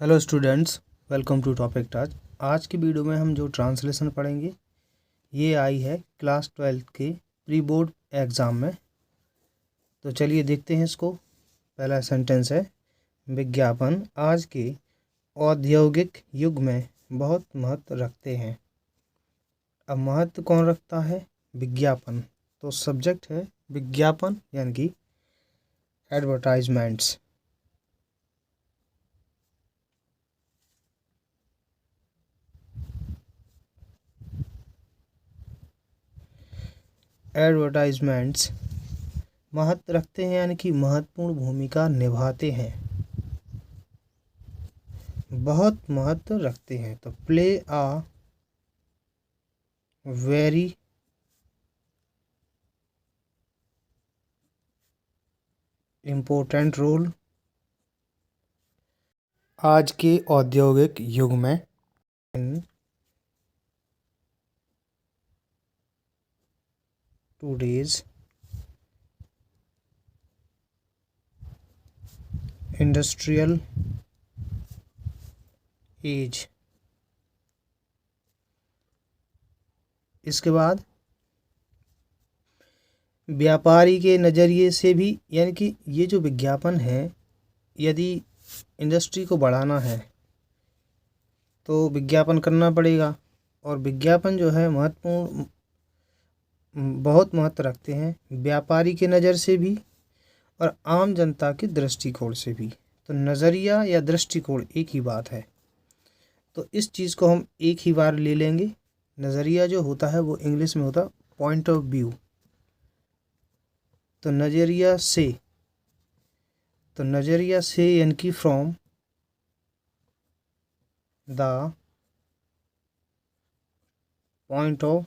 Hello students, welcome to topic touch. आज की video में हम जो ट्रांसलेशन पढ़ेंगे ये आई है क्लास 12 के प्री बोर्ड एग्ज़ाम में। तो चलिए देखते हैं इसको। पहला सेंटेंस है, विज्ञापन आज के औद्योगिक युग में बहुत महत्व रखते हैं। अब महत्व कौन रखता है? विज्ञापन। तो सब्जेक्ट है विज्ञापन यानी कि एडवर्टाइजमेंट्स। एडवर्टाइजमेंट्स महत्व रखते हैं यानी कि महत्वपूर्ण भूमिका निभाते हैं, बहुत महत्व रखते हैं। तो प्ले आ वेरी इम्पोर्टेंट रोल आज के औद्योगिक युग में इन टूडेज इंडस्ट्रियल एज। इसके बाद व्यापारी के नज़रिए से भी, यानी कि ये जो विज्ञापन है, यदि इंडस्ट्री को बढ़ाना है तो विज्ञापन करना पड़ेगा। और विज्ञापन जो है महत्वपूर्ण, बहुत महत्व रखते हैं व्यापारी के नज़र से भी और आम जनता के दृष्टिकोण से भी। तो नज़रिया या दृष्टिकोण एक ही बात है, तो इस चीज़ को हम एक ही बार ले लेंगे। नज़रिया जो होता है वो इंग्लिश में होता है पॉइंट ऑफ व्यू। तो नज़रिया से यानी कि from the point of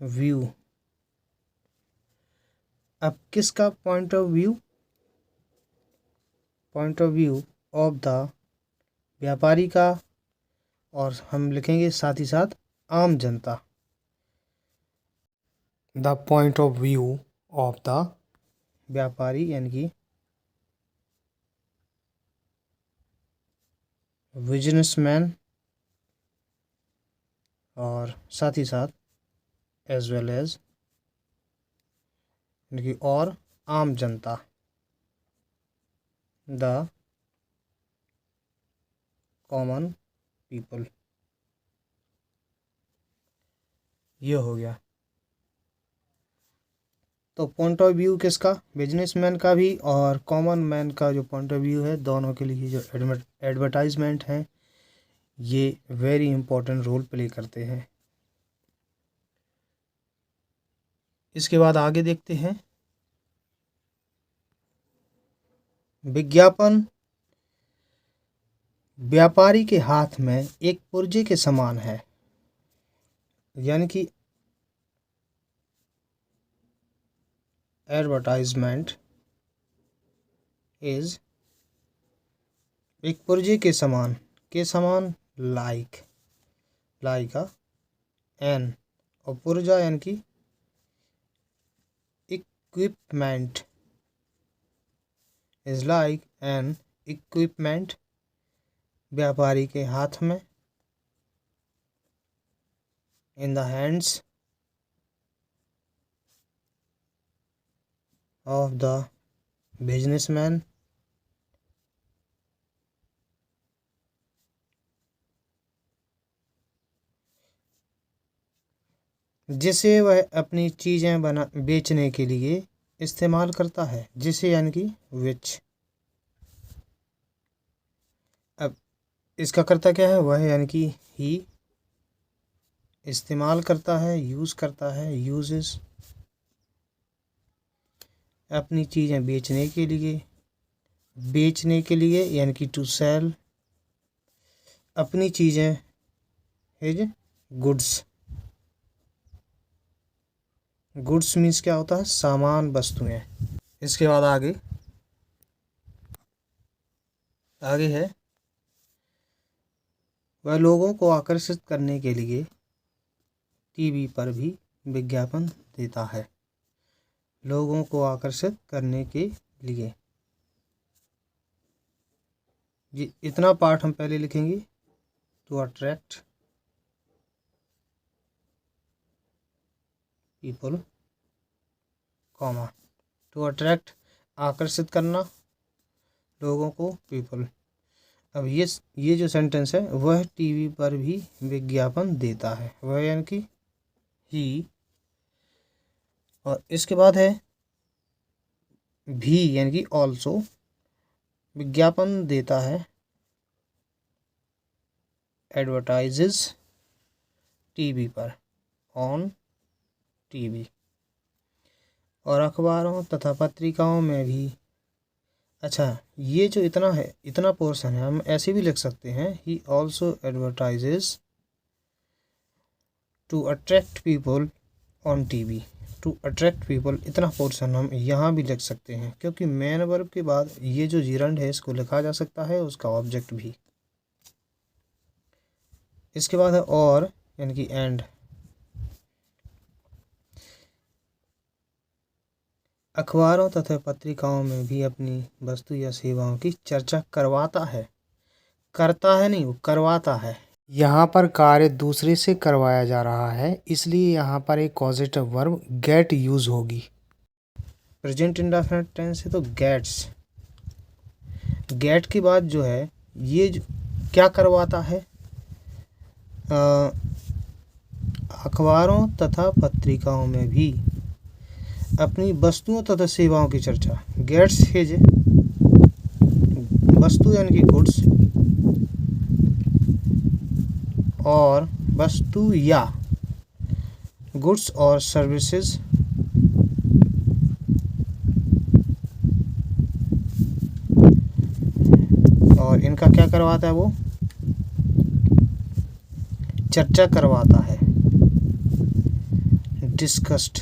view. अब किसका point of view? Point of view of the व्यापारी का, और हम लिखेंगे साथ ही साथ आम जनता। The point of view of the व्यापारी यानी कि बिजनेसमैन, और साथ ही साथ एज वेल एज यानी कि और आम जनता। द कॉमन पीपल, ये हो गया। तो पॉइंट ऑफ व्यू किसका? बिजनेसमैन का भी और कॉमन मैन का जो पॉइंट ऑफ व्यू है, दोनों के लिए जो एडवर्टाइजमेंट हैं ये वेरी इंपॉर्टेंट रोल प्ले करते हैं। इसके बाद आगे देखते हैं, विज्ञापन व्यापारी के हाथ में एक पुर्जे के समान है। यानी कि एडवर्टाइजमेंट इज एक पुर्जे के समान, लाइक अ एन, और पुर्जा यानी कि equipment, is like an equipment व्यापारी के हाथ में, in the hands of the businessman, जिसे वह अपनी चीज़ें बेचने के लिए इस्तेमाल करता है। जिसे यानी कि विच। अब इसका करता क्या है? वह यानी कि ही इस्तेमाल करता है, यूज़ करता है, यूजेस अपनी चीज़ें बेचने के लिए यानी कि टू सेल अपनी चीज़ें, हिज गुड्स मीन्स क्या होता है? सामान, वस्तुएं। इसके बाद आगे है, वह लोगों को आकर्षित करने के लिए टीवी पर भी विज्ञापन देता है। लोगों को आकर्षित करने के लिए ये इतना पार्ट हम पहले लिखेंगे, to attract people, comma, to attract आकर्षित करना लोगों को, पीपल। अब ये जो सेंटेंस है वह टीवी पर भी विज्ञापन देता है, वह यानी कि ही। और इसके बाद है भी यानी कि ऑल्सो, विज्ञापन देता है, एडवर्टाइजेज टीवी पर, ऑन टीवी। और अखबारों तथा पत्रिकाओं में भी। अच्छा, ये जो इतना है, इतना पोर्शन है, हम ऐसे भी लिख सकते हैं, he also advertises to attract people on TV. To attract people, इतना पोर्शन हम यहाँ भी लिख सकते हैं, क्योंकि मेन वर्ब के बाद ये जो जीरंड है इसको लिखा जा सकता है, उसका ऑब्जेक्ट भी। इसके बाद है और यानी कि एंड। अखबारों तथा पत्रिकाओं में भी अपनी वस्तु या सेवाओं की चर्चा करवाता है, करता है नहीं, वो करवाता है। यहाँ पर कार्य दूसरे से करवाया जा रहा है, इसलिए यहाँ पर एक कॉजेटिव वर्ब गेट यूज होगी। प्रेजेंट इंडेफिनिट टेंस है तो गेट्स। गेट के बाद जो है ये क्या करवाता है, अखबारों तथा पत्रिकाओं में भी अपनी वस्तुओं तथा सेवाओं की चर्चा। गेट्स हिज, वस्तु यानी कि गुड्स, और वस्तु या गुड्स और सर्विसेज और इनका क्या करवाता है, वो चर्चा करवाता है, डिस्कस्ड।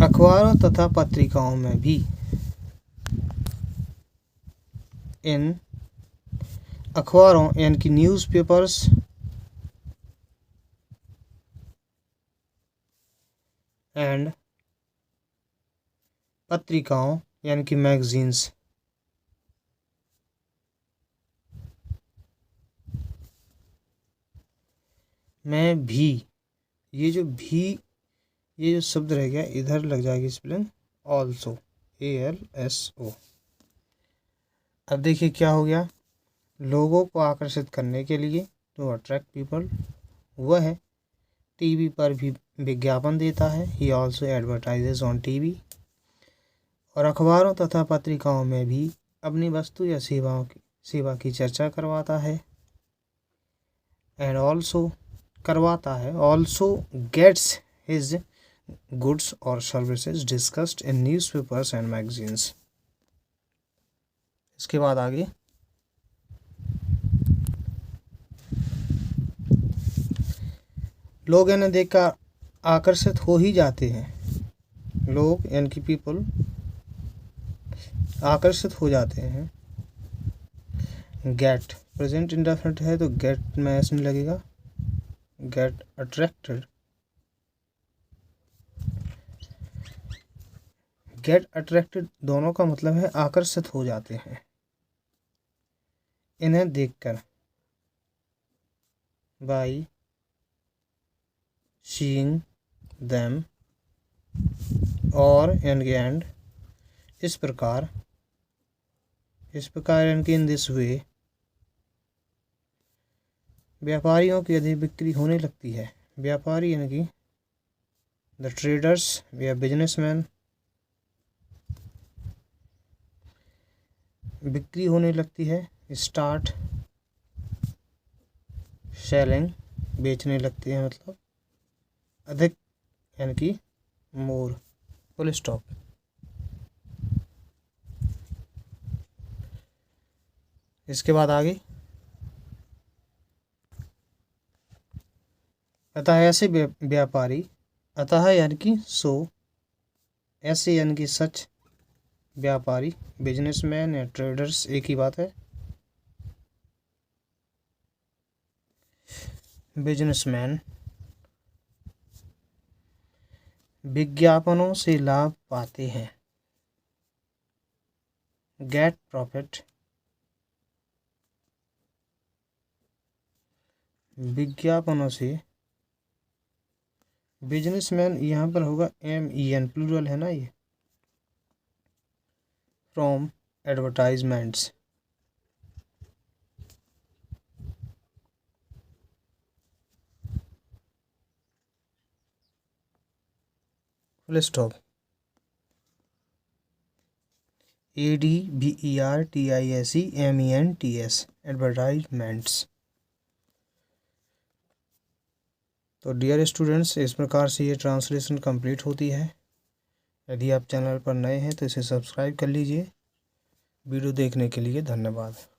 अखबारों तथा पत्रिकाओं में भी, इन अखबारों यानी कि न्यूज़पेपर्स एंड पत्रिकाओं यानी कि मैगजीन्स। में भी, ये जो शब्द रह गया इधर लग जाएगी स्पेलिंग ऑल्सो, ALSO। अब देखिए क्या हो गया, लोगों को आकर्षित करने के लिए, टू अट्रैक्ट पीपल, वह टीवी पर भी विज्ञापन देता है, ही ऑल्सो एडवर्टाइजेज ऑन टीवी। और अखबारों तथा पत्रिकाओं में भी अपनी वस्तु या सेवा की चर्चा करवाता है, एंड ऑल्सो करवाता है, ऑल्सो गेट्स हिज गुड्स और services discussed in newspapers and magazines. इसके बाद आगे लोग इन्हें देखकर आकर्षित हो ही जाते हैं, लोग यानी कि पीपल आकर्षित हो जाते हैं। गेट प्रेजेंट इंडेफिनिट है तो गेट में एस नहीं लगेगा, गेट अट्रैक्टेड। गेट अट्रैक्टेड दोनों का मतलब है आकर्षित हो जाते हैं, इन्हें देखकर, बाई सीइंग देम, और एंड इस प्रकार यानी कि इन दिस वे, व्यापारियों की अधिक बिक्री होने लगती है। व्यापारी यानी कि द ट्रेडर्स या बिजनेसमैन, बिक्री होने लगती है, स्टार्ट सेलिंग, बेचने लगते हैं, मतलब अधिक यानी कि मोर, फुल स्टॉप। इसके बाद आगे, अतः ऐसे व्यापारी, अतः यानी कि सो, ऐसे यानी कि सच व्यापारी, बिजनेसमैन या ट्रेडर्स एक ही बात है, बिजनेसमैन विज्ञापनों से लाभ पाते हैं। गेट प्रॉफिट, विज्ञापनों से बिजनेसमैन, यहाँ पर होगा MEN, प्लूरल है ना ये, from advertisements. Full stop. ADVERTISEMENTS, advertisements. तो डियर स्टूडेंट्स, इस प्रकार से ये ट्रांसलेशन कंप्लीट होती है। यदि आप चैनल पर नए हैं तो इसे सब्सक्राइब कर लीजिए। वीडियो देखने के लिए धन्यवाद।